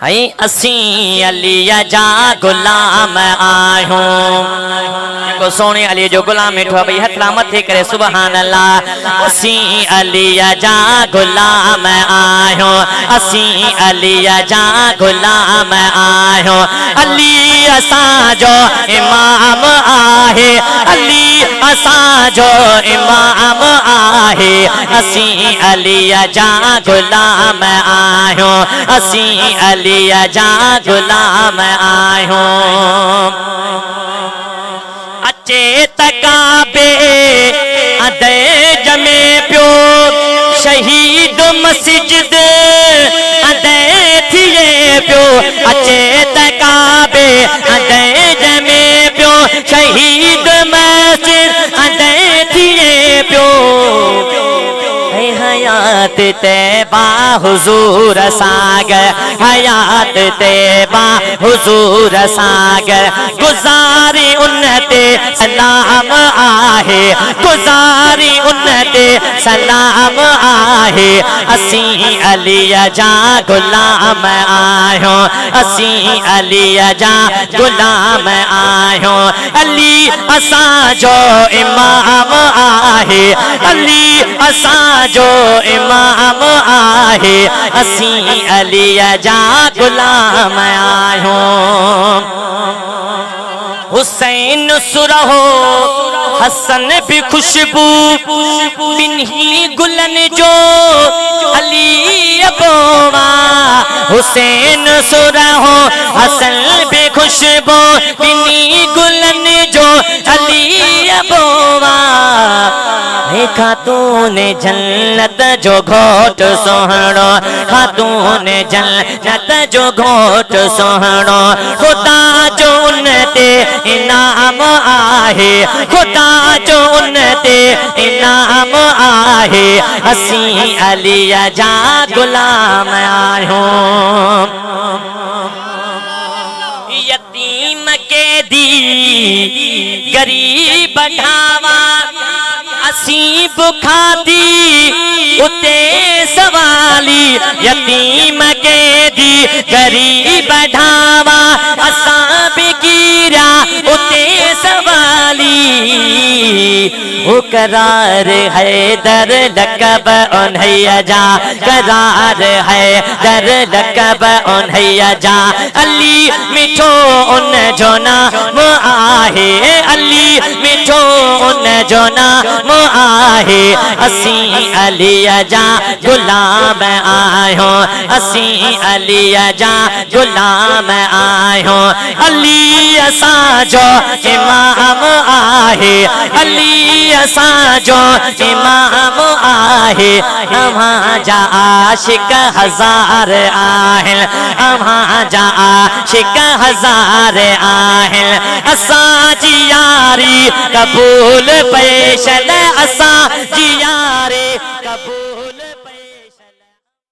हई असी अली जा गुलाम आयूं। को सोने अली जो गुलाम वेठो भई हथला मथे करे सुभान अल्लाह। असी अली जा गुलाम आयूं, असी अली जा गुलाम आयूं। अली असांजो इमाम आहे, अली असांजो इमाम आहे। असी अली जा गुलाम आयूं, असी अली जा गुलाम आयूं। अचे तकाबे अदे जमे पियो, शहीद मस्जिद अदे थिए पियो। अचे तकाबे अदे जमे पियो, शहीद मस्जिद अदे थिए पियो। हयात तैबा हुजूर सागर, हयात तैबा हुजूर सागर। गुजारी उन्नते सलाम आहे, गुजारी उन्नते सलाम आहे। असी अली जा गुलाम आयूं, असी अली जा गुलाम आयूं। अली असांजो इमाम आहे, अली असांजो इमाम आहे। असी अली जा गुलाम आयूं। हुसैन सुरहो हसन भी खुशबू, बिन्ही गुलन जो अली अबोवा। हुसैन सुरहो हसन भी खुशबू, बिन्ही गुलन जो अली अबोवा। खातून जन्नत जो घोट सोहणो, खातून जन्नत जो घोट सोहणो। खुदा जो उन्नते इनाम आहे, खुदा जो उन्नते इनाम आहे। असी अली जा गुलाम आयूं। यतीम के दी गरीब ढावा, असी बुखाती उते सवाली। यतीम के दी गरीब ढावा, असा बिगिरा उते सवाली। वो करार है दर लकब उन्हैया जा, करार है दर लकब उन्हैया जा। अली मिठो उन जो नाम आहे, अली मिठो उन जो नाम आहे। असी अली जा गुलाम आयूं, असी अली जा गुलाम आयूं। अली असांजो इमाम आहे, अली असांजो इमाम आहे। अव्हां जा आशिक हजार आहिनि, अव्हां जा आशिक हजार आहिनि। असांजी यारी कबूल पेश, असांजी यारी कबूल।